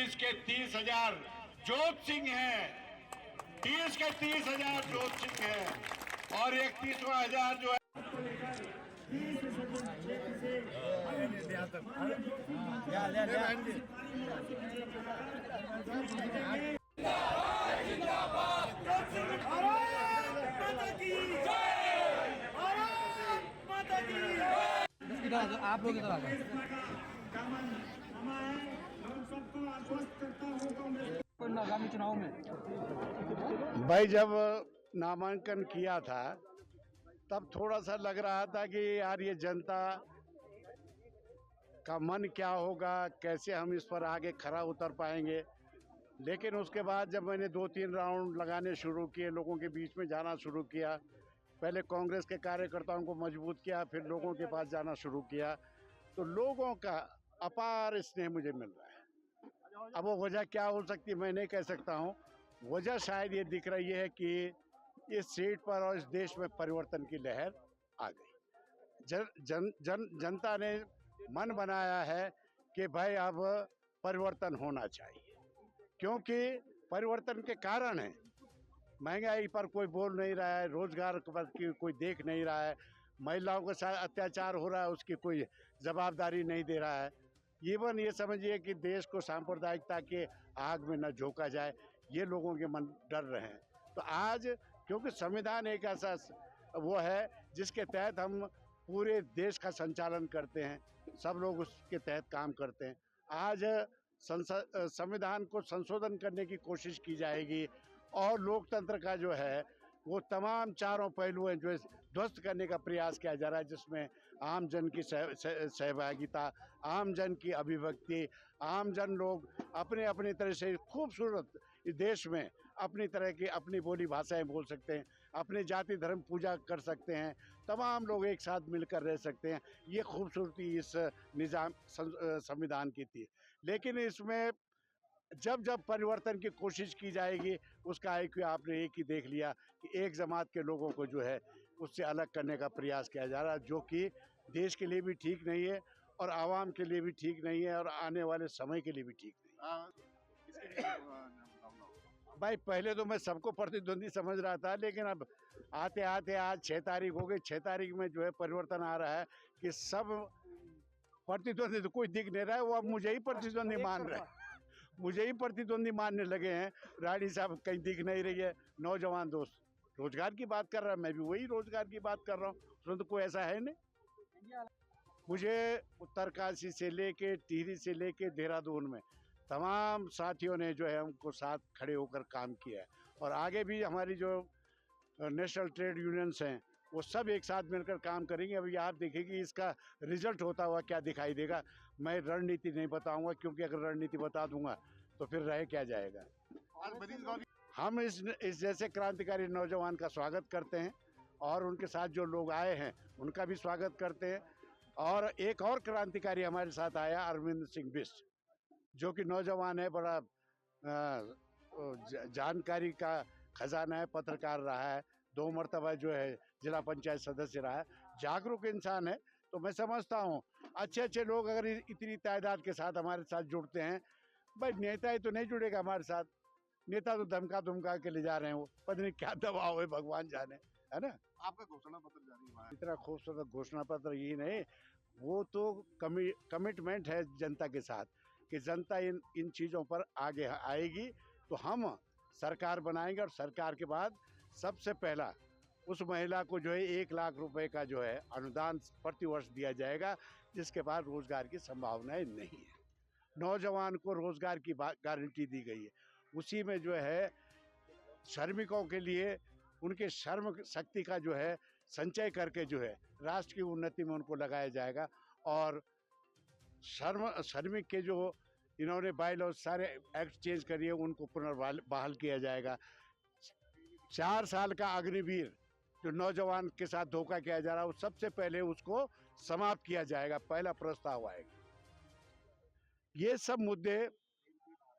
30 के 30,000 जोत सिंह हैं, 30 के 30,000 जोत सिंह हैं और 31,000 जो है आप लोग इधर आ जाओ। आगामी चुनाव में भाई जब नामांकन किया था तब थोड़ा सा लग रहा था कि यार ये जनता का मन क्या होगा, कैसे हम इस पर आगे खरा उतर पाएंगे। लेकिन उसके बाद जब मैंने 2-3 राउंड लगाने शुरू किए, लोगों के बीच में जाना शुरू किया, पहले कांग्रेस के कार्यकर्ताओं को मजबूत किया, फिर लोगों के पास जाना शुरू किया, तो लोगों का अपार स्नेह मुझे मिल रहा है। अब वो वजह क्या हो सकती है मैं नहीं कह सकता हूँ। वजह शायद ये दिख रही है कि इस सीट पर और इस देश में परिवर्तन की लहर आ गई। जनता ने मन बनाया है कि भाई अब परिवर्तन होना चाहिए, क्योंकि परिवर्तन के कारण है। महंगाई पर कोई बोल नहीं रहा है, रोजगार पर कोई देख नहीं रहा है, महिलाओं के साथ अत्याचार हो रहा है उसकी कोई जवाबदारी नहीं दे रहा है। इवन ये समझिए कि देश को सांप्रदायिकता के आग में न झोंका जाए, ये लोगों के मन डर रहे हैं। तो आज क्योंकि संविधान एक ऐसा वो है जिसके तहत हम पूरे देश का संचालन करते हैं, सब लोग उसके तहत काम करते हैं। आज संविधान को संशोधन करने की कोशिश की जाएगी और लोकतंत्र का जो है वो तमाम चारों पहलू हैं जो ध्वस्त करने का प्रयास किया जा रहा है, जिसमें आम जन की सहभागिता, आम जन की अभिव्यक्ति, आम जन लोग अपने अपनी तरह से खूबसूरत इस देश में अपनी तरह की अपनी बोली भाषाएं बोल सकते हैं, अपने जाति धर्म पूजा कर सकते हैं, तमाम लोग एक साथ मिलकर रह सकते हैं। ये खूबसूरती इस निज़ाम संविधान की थी। लेकिन इसमें जब जब परिवर्तन की कोशिश की जाएगी उसका IQ आपने एक ही देख लिया कि एक जमात के लोगों को जो है उससे अलग करने का प्रयास किया जा रहा है, जो कि देश के लिए भी ठीक नहीं है और आवाम के लिए भी ठीक नहीं है और आने वाले समय के लिए भी ठीक नहीं है। भाई पहले तो मैं सबको प्रतिद्वंदी समझ रहा था, लेकिन अब आते आते आज 6 तारीख हो गई, 6 तारीख में जो है परिवर्तन आ रहा है कि सब प्रतिद्वंदी तो कोई दिख नहीं रहा है, वो अब मुझे ही प्रतिद्वंदी मान रहे हैं, मुझे ही प्रतिद्वंदी मानने लगे हैं। रानी साहब कहीं दिख नहीं रही है। नौजवान दोस्त रोजगार की बात कर रहा है, मैं भी वही रोजगार की बात कर रहा हूँ, उसमें तो कोई ऐसा है नहीं। मुझे उत्तरकाशी से लेके टिहरी से लेके देहरादून में तमाम साथियों ने जो है हमको साथ खड़े होकर काम किया है और आगे भी हमारी जो नेशनल ट्रेड यूनियंस हैं वो सब एक साथ मिलकर काम करेंगे। अभी आप देखेंगे इसका रिजल्ट होता हुआ क्या दिखाई देगा। मैं रणनीति नहीं बताऊंगा, क्योंकि अगर रणनीति बता दूंगा तो फिर रह क्या जाएगा। हम इस जैसे क्रांतिकारी नौजवान का स्वागत करते हैं और उनके साथ जो लोग आए हैं उनका भी स्वागत करते हैं। और एक और क्रांतिकारी हमारे साथ आया, अरविंद सिंह बिष्ट, जो कि नौजवान है, बड़ा जानकारी का खजाना है, पत्रकार रहा है, 2 मरतबा जो है जिला पंचायत सदस्य रहा है, जागरूक इंसान है। तो मैं समझता हूँ अच्छे अच्छे लोग अगर इतनी तादाद के साथ हमारे साथ जुड़ते हैं, भाई नेता ही तो नहीं जुड़ेगा हमारे साथ, नेता तो धमका के ले जा रहे हैं, वो पता नहीं क्या दबाव है भगवान जाने, है ना। आपका घोषणा पत्र जारी हुआ है, इतना खूबसूरत घोषणा पत्र यही नहीं, वो तो कमिटमेंट है जनता के साथ कि जनता इन चीज़ों पर आगे आएगी तो हम सरकार बनाएंगे और सरकार के बाद सबसे पहला उस महिला को जो है 1 लाख रुपए का जो है अनुदान प्रतिवर्ष दिया जाएगा, जिसके बाद रोजगार की संभावनाएं नहीं है। नौजवान को रोजगार की गारंटी दी गई है, उसी में जो है श्रमिकों के लिए उनके श्रम शक्ति का जो है संचय करके जो है राष्ट्र की उन्नति में उनको लगाया जाएगा। और श्रमिक के जो इन्होंने बायलॉज सारे एक्ट चेंज करिए उनको पुनर्बहाल किया जाएगा। 4 साल का अग्निवीर जो नौजवान के साथ धोखा किया जा रहा है, वो सबसे पहले उसको समाप्त किया जाएगा, पहला प्रस्ताव आएगा। ये सब मुद्दे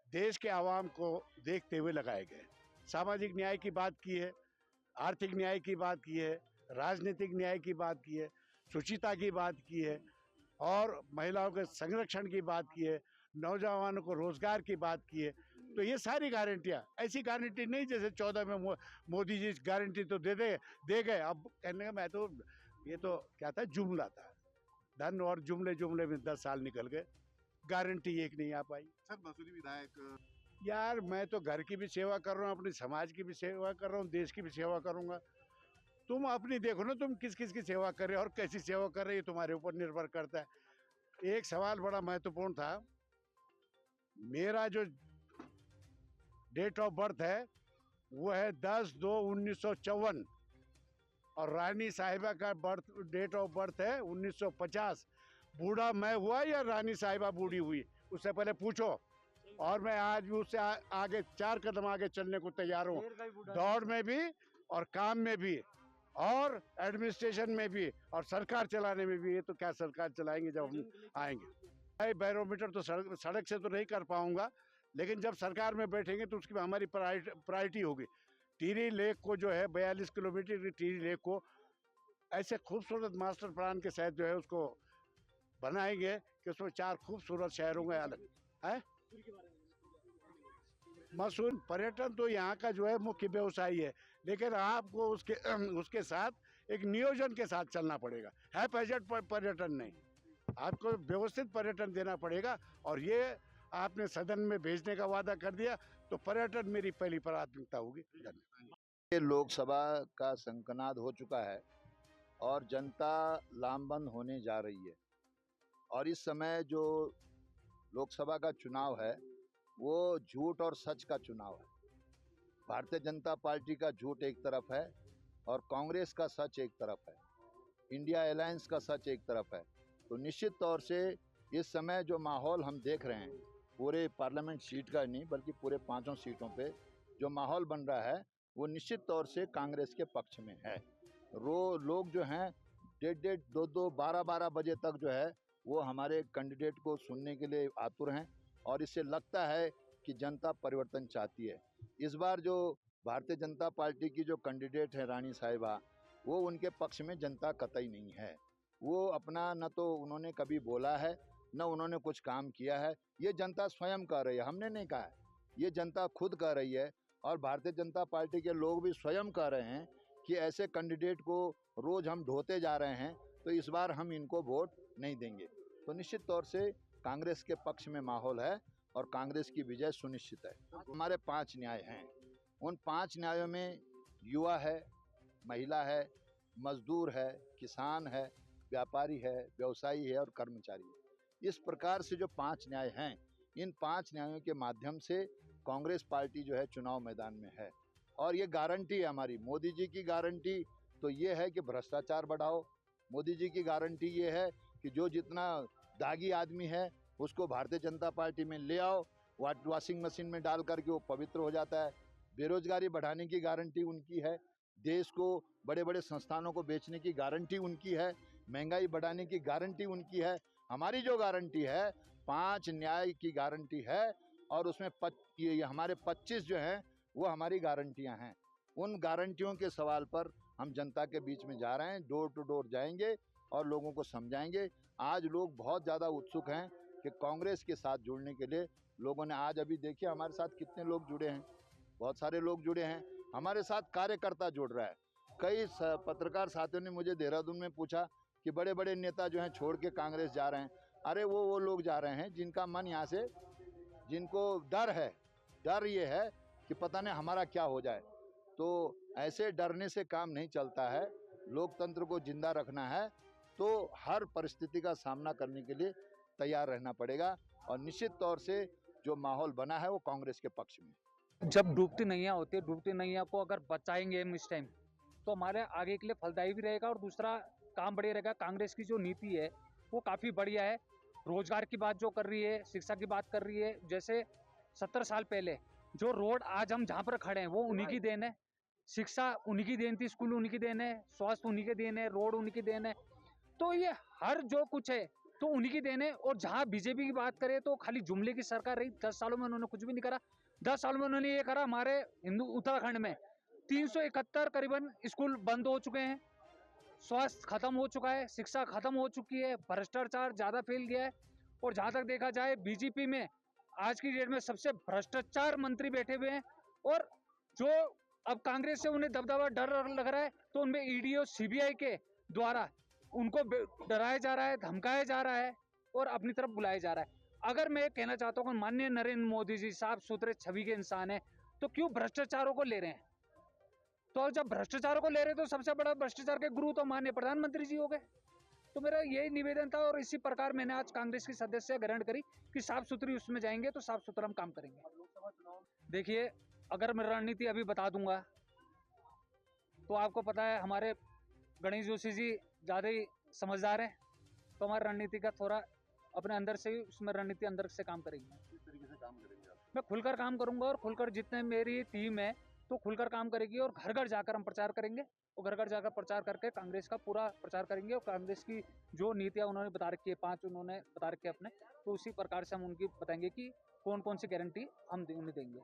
देश के आवाम को देखते हुए लगाए गए। सामाजिक न्याय की बात की है, आर्थिक न्याय की बात की है, राजनीतिक न्याय की बात की है, शुचिता की बात की है और महिलाओं के संरक्षण की बात की है, नौजवानों को रोजगार की बात की है। तो ये सारी गारंटियाँ, ऐसी गारंटी नहीं जैसे 14 में मोदी जी गारंटी तो दे गए। अब कहने का मैं तो ये तो क्या था, जुमला था। धन और जुमले में 10 साल निकल गए, गारंटी एक नहीं आ पाई। सर मसूरी विधायक यार मैं तो घर की भी सेवा कर रहा हूँ, अपने समाज की भी सेवा कर रहा हूँ, देश की भी सेवा करूँगा। तुम अपनी देखो ना, तुम किस किस की सेवा कर रहे हो और कैसी सेवा कर रहे हो, ये तुम्हारे ऊपर निर्भर करता है। एक सवाल बड़ा महत्वपूर्ण था, मेरा जो डेट ऑफ बर्थ है वो है 10/2/1954 और रानी साहिबा का डेट ऑफ बर्थ है 1950। बूढ़ा मैं हुआ या रानी साहिबा बूढ़ी हुई, उससे पहले पूछो। और मैं आज भी उससे आगे 4 कदम आगे चलने को तैयार हूँ, दौड़ में भी और काम में भी और एडमिनिस्ट्रेशन में भी और सरकार चलाने में भी। ये तो क्या सरकार चलाएंगे जब हम आएंगे। बैरोमीटर तो सड़क से तो नहीं कर पाऊंगा, लेकिन जब सरकार में बैठेंगे तो उसकी हमारी प्रायोरिटी होगी। टिहरी लेक को जो है 42 किलोमीटर की टिहरी लेक को ऐसे खूबसूरत मास्टर प्लान के साथ जो है उसको बनाएंगे कि उसमें 4 खूबसूरत शहरों में अलग है। मसूरी पर्यटन तो यहाँ का जो है मुख्य व्यवसाय है, लेकिन आपको उसके साथ एक नियोजन के साथ चलना पड़ेगा। है बजट पर्यटन नहीं, आपको व्यवस्थित पर्यटन देना पड़ेगा। और ये आपने सदन में भेजने का वादा कर दिया तो पर्यटन मेरी पहली प्राथमिकता होगी। ये लोकसभा का शंखनाद हो चुका है और जनता लामबंद होने जा रही है। और इस समय जो लोकसभा का चुनाव है वो झूठ और सच का चुनाव है। भारतीय जनता पार्टी का झूठ एक तरफ है और कांग्रेस का सच एक तरफ है, इंडिया अलायंस का सच एक तरफ है। तो निश्चित तौर से इस समय जो माहौल हम देख रहे हैं, पूरे पार्लियामेंट सीट का नहीं बल्कि पूरे 5 सीटों पे जो माहौल बन रहा है वो निश्चित तौर से कांग्रेस के पक्ष में है। लोग जो हैं 1:30, 2-2, 12-12 बजे तक जो है वो हमारे कैंडिडेट को सुनने के लिए आतुर हैं और इससे लगता है कि जनता परिवर्तन चाहती है। इस बार जो भारतीय जनता पार्टी की जो कैंडिडेट है रानी साहिबा, वो उनके पक्ष में जनता कतई नहीं है। वो अपना न तो उन्होंने कभी बोला है न उन्होंने कुछ काम किया है। ये जनता स्वयं कह रही है, हमने नहीं कहा है, ये जनता खुद कह रही है। और भारतीय जनता पार्टी के लोग भी स्वयं कह रहे हैं कि ऐसे कैंडिडेट को रोज़ हम ढोते जा रहे हैं, तो इस बार हम इनको वोट नहीं देंगे। तो निश्चित तौर से कांग्रेस के पक्ष में माहौल है और कांग्रेस की विजय सुनिश्चित है। हमारे 5 न्याय हैं, उन 5 न्यायों में युवा है, महिला है, मजदूर है, किसान है, व्यापारी है, व्यवसायी है और कर्मचारी है। इस प्रकार से जो 5 न्याय हैं, इन 5 न्यायों के माध्यम से कांग्रेस पार्टी जो है चुनाव मैदान में है। और ये गारंटी है हमारी, मोदी जी की गारंटी तो ये है कि भ्रष्टाचार बढ़ाओ। मोदी जी की गारंटी ये है कि जो जितना दागी आदमी है उसको भारतीय जनता पार्टी में ले आओ, वॉशिंग मशीन में डाल करके वो पवित्र हो जाता है। बेरोजगारी बढ़ाने की गारंटी उनकी है, देश को बड़े बड़े संस्थानों को बेचने की गारंटी उनकी है, महंगाई बढ़ाने की गारंटी उनकी है। हमारी जो गारंटी है 5 न्याय की गारंटी है और उसमें ये हमारे 25 जो हैं वो हमारी गारंटियां हैं। उन गारंटियों के सवाल पर हम जनता के बीच में जा रहे हैं, डोर टू डोर जाएंगे और लोगों को समझाएंगे। आज लोग बहुत ज़्यादा उत्सुक हैं कि कांग्रेस के साथ जुड़ने के लिए। लोगों ने आज अभी देखिए हमारे साथ कितने लोग जुड़े हैं, बहुत सारे लोग जुड़े हैं। हमारे साथ कार्यकर्ता जुड़ रहा है। कई पत्रकार साथियों ने मुझे देहरादून में पूछा कि बड़े बड़े नेता जो हैं छोड़ के कांग्रेस जा रहे हैं। अरे वो लोग जा रहे हैं जिनका मन यहाँ से, जिनको डर है, डर ये है कि पता नहीं हमारा क्या हो जाए। तो ऐसे डरने से काम नहीं चलता है। लोकतंत्र को जिंदा रखना है तो हर परिस्थिति का सामना करने के लिए तैयार रहना पड़ेगा और निश्चित तौर से जो माहौल बना है वो कांग्रेस के पक्ष में। जब डूबती नैया होती है, डूबती नैया को अगर बचाएंगे हम इस टाइम तो हमारे आगे के लिए फलदायी भी रहेगा और दूसरा काम बढ़िया रहेगा। कांग्रेस की जो नीति है वो काफ़ी बढ़िया है। रोजगार की बात जो कर रही है, शिक्षा की बात कर रही है। जैसे 70 साल पहले जो रोड आज हम जहाँ पर खड़े हैं वो उन्हीं की देन है, शिक्षा उन्हीं की देन थी, स्कूल उन्हीं की देन है, स्वास्थ्य उन्हीं की देन है, रोड उन्हीं की देन है। तो ये हर जो कुछ है तो उन्हीं की देन है। और जहाँ बीजेपी की बात करें तो खाली जुमले की सरकार रही, 10 सालों में उन्होंने कुछ भी नहीं करा। 10 सालों में उन्होंने ये करा, हमारे उत्तराखंड में 371 करीबन स्कूल बंद हो चुके हैं, स्वास्थ्य खत्म हो चुका है, शिक्षा खत्म हो चुकी है, भ्रष्टाचार ज़्यादा फैल गया है और जहाँ तक देखा जाए बीजेपी में आज की डेट में सबसे भ्रष्टाचार मंत्री बैठे हुए हैं, और जो अब कांग्रेस से उन्हें दबदबा डर लग रहा है, तो उनमें ईडी और सीबीआई के द्वारा उनको डराया जा रहा है, धमकाया जा रहा है और अपनी तरफ बुलाया जा रहा है। अगर मैं कहना चाहता हूँ कि माननीय नरेंद्र मोदी जी साफ सुथरे छवि के इंसान है, तो क्यों भ्रष्टाचारों को ले रहे हैं? तो जब भ्रष्टाचारों को ले रहे हैं, तो सबसे बड़ा भ्रष्टाचार के गुरु तो माननीय प्रधानमंत्री जी हो गए। तो मेरा यही निवेदन था, और इसी प्रकार मैंने आज कांग्रेस की सदस्य ग्रहण करी कि साफ सुथरी उसमें जाएंगे तो साफ सुथरा हम काम करेंगे। देखिए, अगर मैं रणनीति अभी बता दूंगा तो आपको पता है हमारे गणेश जोशी जी ज़्यादा ही समझदार हैं, तो हमारी रणनीति का थोड़ा अपने अंदर से ही उसमें रणनीति अंदर से काम करेंगे। किस तरीके से काम करेंगे आप? मैं खुलकर काम करूंगा, और खुलकर जितने मेरी टीम है तो खुलकर काम करेगी, और घर घर जाकर हम प्रचार करेंगे, और घर घर जाकर प्रचार करके कांग्रेस का पूरा प्रचार करेंगे, और कांग्रेस की जो नीतियां उन्होंने बता रखी है, 5 उन्होंने बता रखे अपने, तो उसी प्रकार से हम उनकी बताएंगे कि कौन कौन सी गारंटी हम उन्हें देंगे।